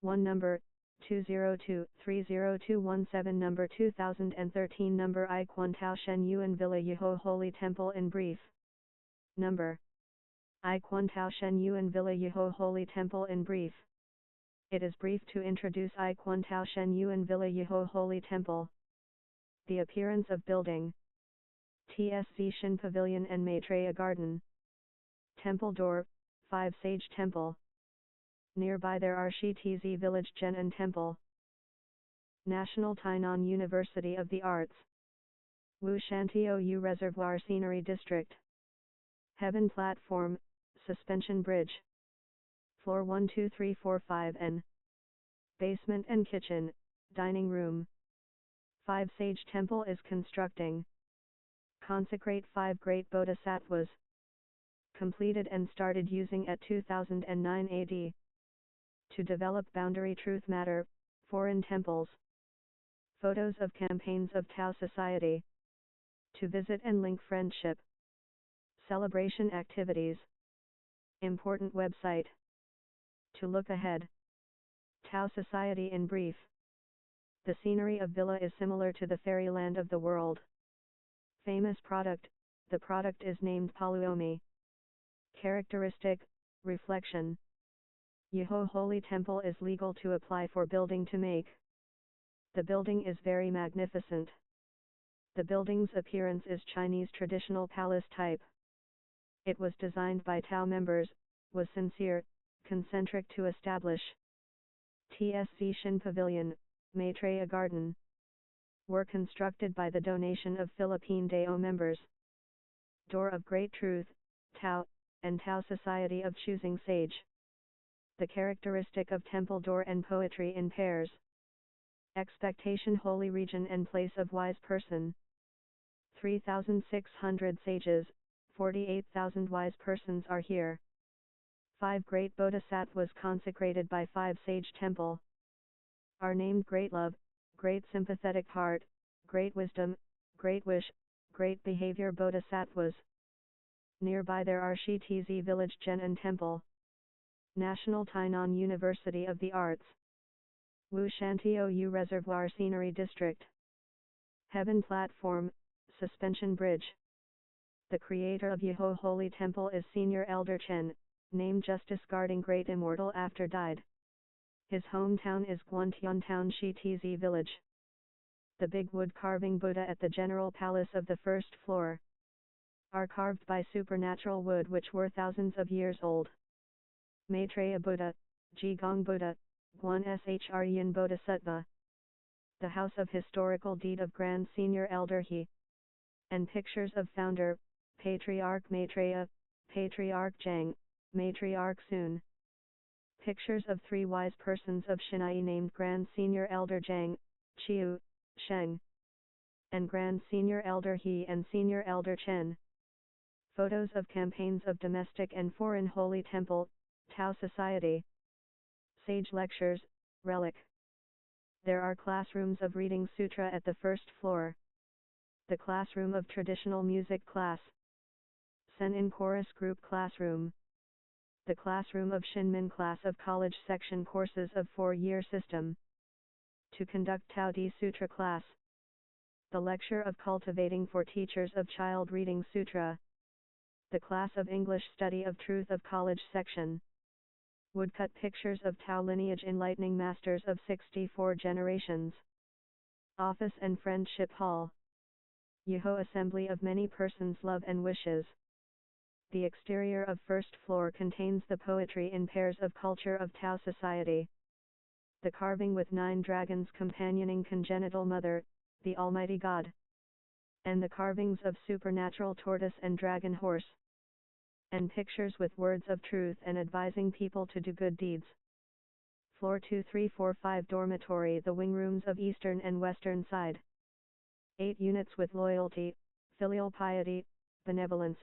1 number, 202-30217 number 2013 number I Quan Tao Shen Yuan Villa Yeho Holy Temple in brief. Number I Quan Tao Shen Yuan Villa Yeho Holy Temple in brief. It is brief to introduce I Quan Tao Shen Yuan Villa Yeho Holy Temple. The appearance of building. TSZ Shin Pavilion and Maitreya Garden. Temple door, 5 Sage Temple. Nearby there are Shi Tz Village Jenan Temple. National Tainan University of the Arts. Wu Shantio U Reservoir Scenery District. Heaven Platform, Suspension Bridge. Floor 1 2 3 4 5 N. Basement and kitchen, dining room. 5 Sage Temple is constructing. Consecrate 5 great bodhisattvas. Completed and started using at 2009 AD. To develop boundary truth matter, foreign temples. Photos of campaigns of Tao Society. To visit and link friendship. Celebration activities. Important website. To look ahead. Tao Society in brief. The scenery of Villa is similar to the fairyland of the world. Famous product, the product is named Paluomi. Characteristic, reflection. Yeho Holy Temple is legal to apply for building to make. The building is very magnificent. The building's appearance is Chinese traditional palace type. It was designed by Tao members, was sincere, concentric to establish. TSZ Shin Pavilion, Maitreya Garden. Were constructed by the donation of Philippine Dao members. Door of Great Truth, Tao, and Tao Society of Choosing Sage. The characteristic of temple door and poetry in pairs. Expectation holy region and place of wise person. 3,600 sages, 48,000 wise persons are here. 5 great bodhisattvas consecrated by 5 sage temple. Are named great love, great sympathetic heart, great wisdom, great wish, great behavior bodhisattvas. Nearby there are Shi Tz Village Jenan Temple. National Tainan University of the Arts. Wu Shantio U Reservoir Scenery District. Heaven Platform, Suspension Bridge. The creator of Yeho Holy Temple is Senior Elder Chen, named Justice Guarding Great Immortal after died. His hometown is Guantian Town Shi Tz Village. The big wood carving Buddha at the General Palace of the first floor. Are carved by supernatural wood which were thousands of years old. Maitreya Buddha, Jigong Buddha, Guan Shryan Bodhisattva. The house of historical deed of Grand Senior Elder He. And pictures of founder, Patriarch Maitreya, Patriarch Zhang, Matriarch Sun. Pictures of 3 wise persons of Shinai named Grand Senior Elder Zhang, Chiu, Sheng. And Grand Senior Elder He and Senior Elder Chen. Photos of campaigns of domestic and foreign holy temple, Tao Society. Sage lectures, relic. There are classrooms of reading sutra at the first floor. The classroom of traditional music class. Sen-in chorus group classroom. The classroom of Shinmin class of college section courses of 4-year system. To conduct Tao Di Sutra class. The lecture of cultivating for teachers of child reading sutra. The class of English study of truth of college section. Woodcut pictures of Tao lineage enlightening masters of 64 generations. Office and Friendship Hall. Yeho assembly of many persons' love and wishes. The exterior of first floor contains the poetry in pairs of culture of Tao Society. The carving with 9 dragons companioning congenital mother, the Almighty God. And the carvings of supernatural tortoise and dragon horse. And pictures with words of truth and advising people to do good deeds. Floor 2 3 4 5 dormitory. The wing rooms of eastern and western side. 8 units with loyalty, filial piety, benevolence,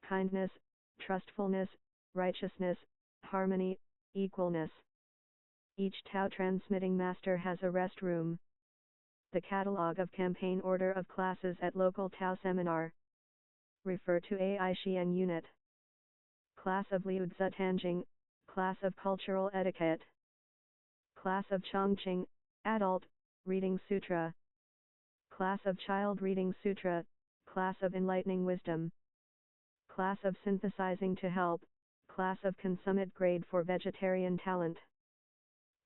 kindness, trustfulness, righteousness, harmony, equalness. Each Tao transmitting master has a rest room. The catalog of campaign order of classes at local Tao seminar. Refer to AI Xiang unit. Class of Liu Tanjing, class of cultural etiquette. Class of Chongqing, Adult, Reading Sutra. Class of Child Reading Sutra, Class of Enlightening Wisdom. Class of Synthesizing to Help, Class of Consummate Grade for Vegetarian Talent.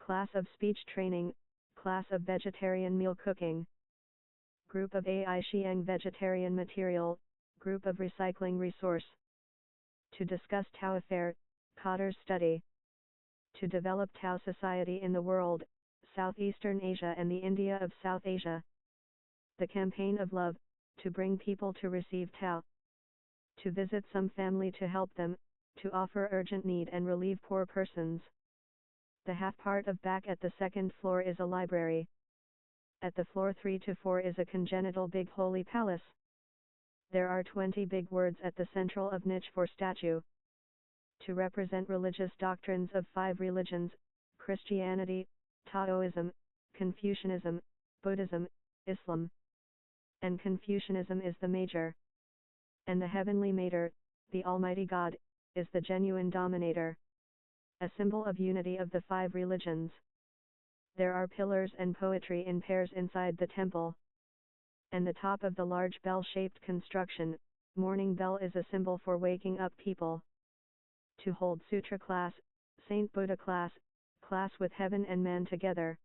Class of Speech Training, Class of Vegetarian Meal Cooking. Group of AI Xiang Vegetarian Material, Group of Recycling Resource. To discuss Tao affair, Cotter's study. To develop Tao society in the world, Southeastern Asia and the India of South Asia. The campaign of love, to bring people to receive Tao. To visit some family to help them, to offer urgent need and relieve poor persons. The half part of back at the second floor is a library. At the floor 3 to 4 is a congenital big holy palace. There are 20 big words at the central of niche for statue. To represent religious doctrines of 5 religions, Christianity, Taoism, Confucianism, Buddhism, Islam. And Confucianism is the major. And the heavenly mater, the Almighty God, is the genuine dominator. A symbol of unity of the 5 religions. There are pillars and poetry in pairs inside the temple. And the top of the large bell-shaped construction, morning bell, is a symbol for waking up people. To hold sutra class, Saint Buddha class, class with heaven and man together.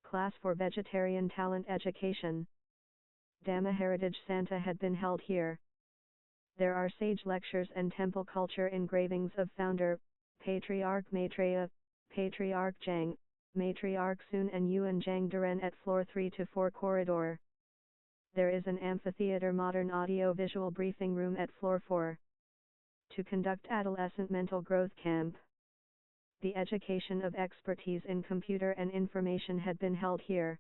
Class for vegetarian talent education. Dhamma Heritage Santa had been held here. There are sage lectures and temple culture engravings of founder, Patriarch Maitreya, Patriarch Zhang, Matriarch Sun and Yuan Zhang Duren at floor 3 to 4 corridor. There is an amphitheater modern audio-visual briefing room at floor 4. To conduct adolescent mental growth camp. The education of expertise in computer and information had been held here.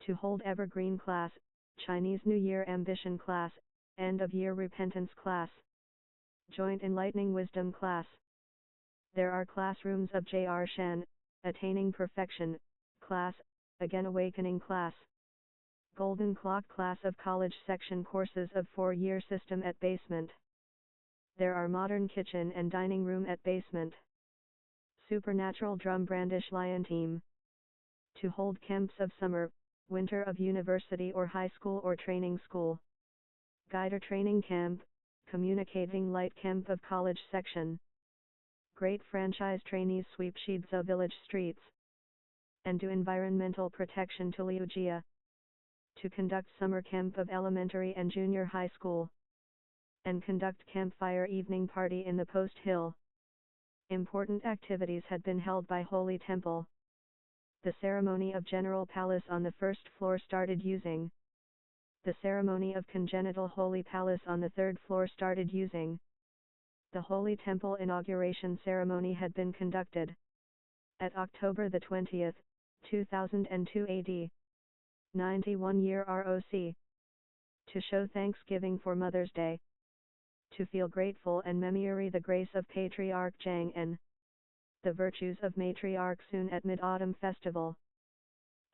To hold evergreen class, Chinese New Year ambition class, end of year repentance class. Joint enlightening wisdom class. There are classrooms of J.R. Shan, attaining perfection, class, again awakening class. Golden clock class of college section courses of 4-year system at basement. There are modern kitchen and dining room at basement. Supernatural drum brandish lion team. To hold camps of summer, winter of university or high school or training school. Guider training camp, communicating light camp of college section. Great franchise trainees sweep Shidza village streets. And do environmental protection to Liujia. To conduct summer camp of elementary and junior high school. And conduct campfire evening party in the Post Hill. Important activities had been held by Holy Temple. The ceremony of General Palace on the first floor started using. The ceremony of Congenital Holy Palace on the third floor started using. The Holy Temple inauguration ceremony had been conducted. At October the 20th, 2002 AD. 91-year ROC. To show thanksgiving for Mother's Day. To feel grateful and commemorate the grace of Patriarch Zhang and the virtues of Matriarch Sun at Mid-Autumn Festival.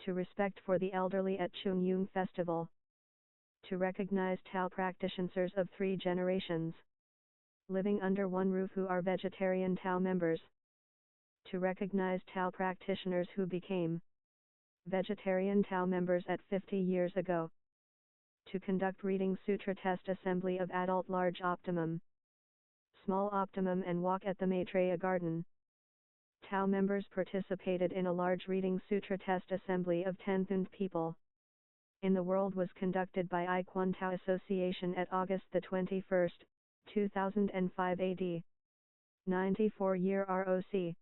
To respect for the elderly at Chungyung Festival. To recognize Tao practitioners of 3 generations. Living under one roof who are vegetarian Tao members. To recognize Tao practitioners who became vegetarian Tao members at 50 years ago. To conduct reading sutra test assembly of adult large optimum, small optimum and walk at the Maitreya garden. Tao members participated in a large reading sutra test assembly of 10,000 people. In the world was conducted by I Quan Tao Association at August the 21st, 2005 AD. 94-year ROC.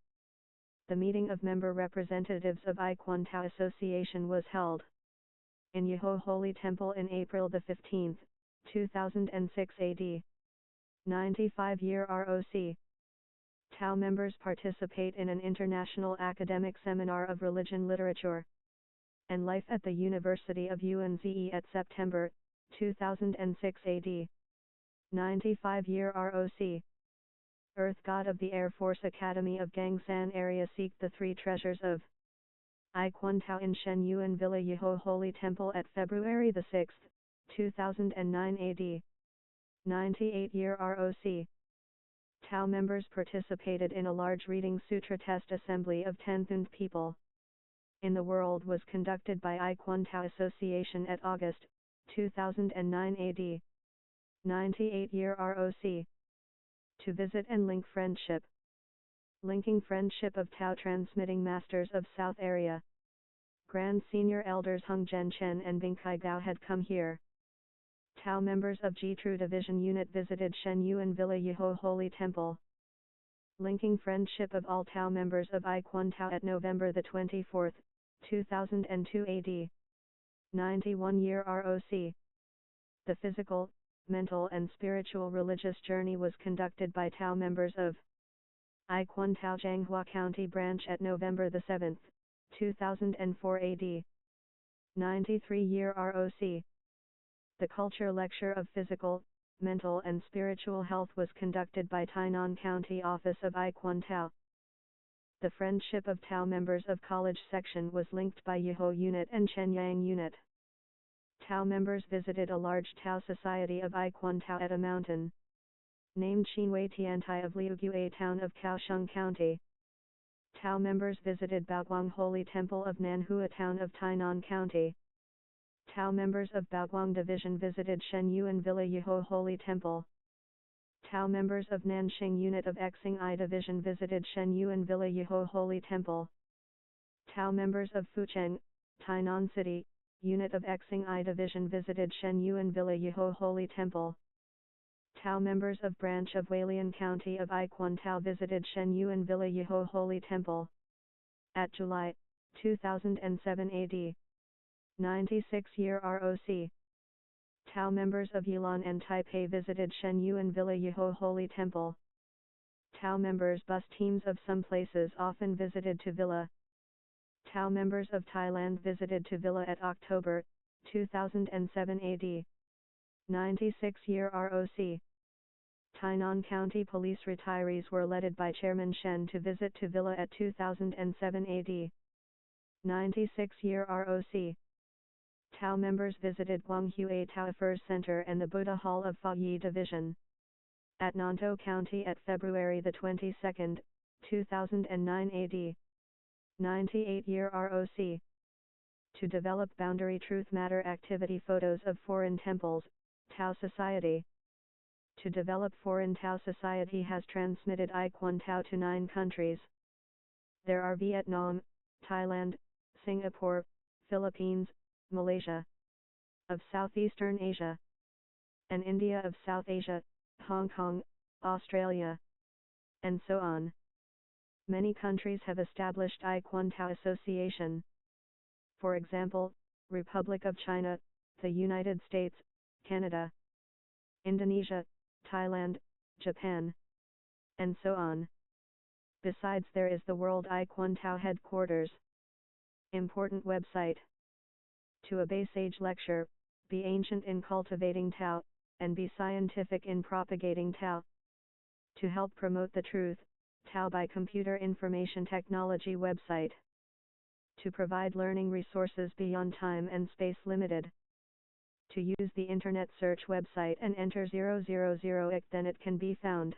The meeting of member representatives of I Quan Tao Association was held in Yeho Holy Temple in April the 15th, 2006 AD. 95-year ROC. Tao members participate in an international academic seminar of religion literature and life at the University of UNZE at September, 2006 AD. 95-year ROC. Earth God of the Air Force Academy of Gangsan area seek the 3 treasures of I Quan Tao in Shen Yuan Villa Yeho Holy Temple at February the 6th, 2009 AD. 98-year ROC. Tao members participated in a large reading sutra test assembly of 10,000 people. in the world was conducted by I Quantao Association at August 2009 AD. 98-year ROC. To visit and link friendship. Linking friendship of Tao transmitting masters of South area. Grand Senior Elders Hung Zhen Chen and Bing Kai Gao had come here. Tao members of Ji Tru Division Unit visited Shen Yuan Villa Yeho Holy Temple. Linking friendship of all Tao members of I Quantao at November 24, 2002 AD. 91-year ROC. The physical, mental and spiritual religious journey was conducted by Tao members of I Quantao Jianghua County Branch at November 7, 2004 AD. 93-year ROC. The culture lecture of physical, mental and spiritual health was conducted by Tainan County Office of I Quantao. The friendship of Tao members of college section was linked by Yeho Unit and Shenyang Unit. Tao members visited a large Tao society of I Quantao at a mountain named Xinwei Tiantai of Liugue town of Kaohsiung County. Tao members visited Baoguang Holy Temple of Nanhua town of Tainan County. Tao members of Baoguang Division visited Shen Yuan Villa Yeho Holy Temple. Tao members of Nanxing Unit of Xing I Division visited Shen Yuan Villa Yeho Holy Temple. Tao members of Fucheng, Tainan City, Unit of Xing I Division visited Shen Yuan Villa Yeho Holy Temple. Tao members of Branch of Hualien County of I Quantao visited Shen Yuan Villa Yeho Holy Temple. At July 2007 AD. 96-year ROC. Tao members of Yilan and Taipei visited Shen Yuan Villa Yeho Holy Temple. Tao members bus teams of some places often visited to Villa. Tao members of Thailand visited to Villa at October 2007 AD. 96-year ROC. Tainan County Police retirees were led by Chairman Shen to visit to Villa at 2007 AD. 96-year ROC. Tao members visited Guanghua Tao Affairs Center and the Buddha Hall of Fa Yi Division. At Nantou County at February 22, 2009 AD. 98-year ROC. To develop Boundary Truth Matter activity photos of foreign temples, Tao Society. To develop foreign Tao Society has transmitted I Quantao to 9 countries. There are Vietnam, Thailand, Singapore, Philippines, Malaysia, of Southeastern Asia, and India of South Asia, Hong Kong, Australia, and so on. Many countries have established I Quantao Association. For example, Republic of China, the United States, Canada, Indonesia, Thailand, Japan, and so on. Besides, there is the World I Quantao Headquarters. Important website. To obey sage lecture, be ancient in cultivating Tao, and be scientific in propagating Tao. To help promote the truth, Tao by Computer Information Technology website. To provide learning resources beyond time and space limited. To use the internet search website and enter 000 IC, then it can be found.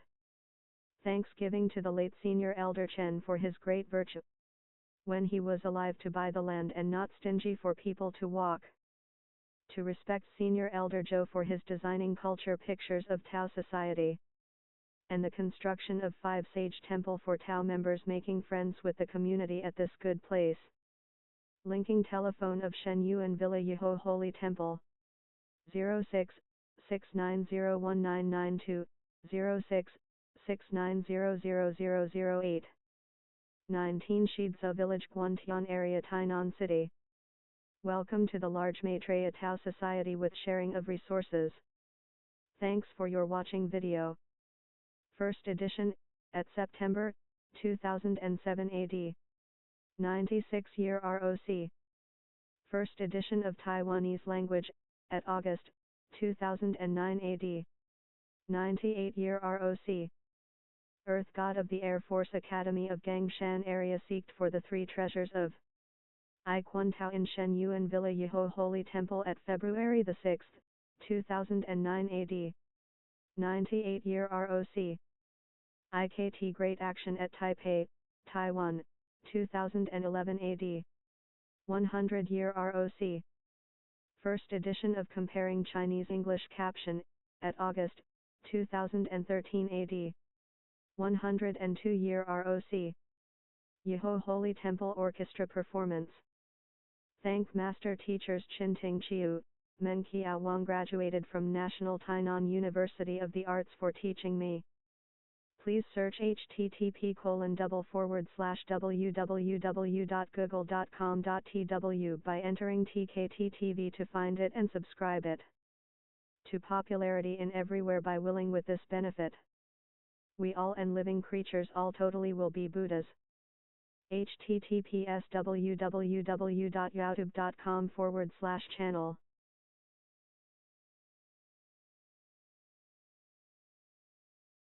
Thanksgiving to the late Senior Elder Chen for his great virtue. When he was alive, to buy the land and not stingy for people to walk. To respect Senior Elder Zhou for his designing culture pictures of Tao Society. And the construction of 5 Sage Temple for Tao members, making friends with the community at this good place. Linking telephone of Shen Yuan Villa Yeho Holy Temple. 06 6901992, 06 6900008. 19 Shidza Village, Guantian area, Tainan City. Welcome to the large Maitreya Tao Society with sharing of resources. Thanks for your watching video. First edition, at September 2007 AD. 96-year ROC. First edition of Taiwanese language, at August 2009 AD. 98-year ROC. Earth God of the Air Force Academy of Gangshan area seeked for the 3 treasures of I Quantao in Shen Yuan Villa Yeho Holy Temple at February 6, 2009 AD. 98-year ROC. IKT Great Action at Taipei, Taiwan, 2011 AD. 100-year ROC. First edition of Comparing Chinese-English Caption, at August, 2013 AD. 102-year ROC. Yeho Holy Temple Orchestra Performance. Thank Master Teachers Chin Ting Chiu, Men Kia Wang graduated from National Tainan University of the Arts for teaching me. Please search http://www.google.com.tw by entering TKT-TV to find it and subscribe it to popularity in everywhere by willing with this benefit. We all and living creatures all totally will be Buddhas. https://www.youtube.com/channel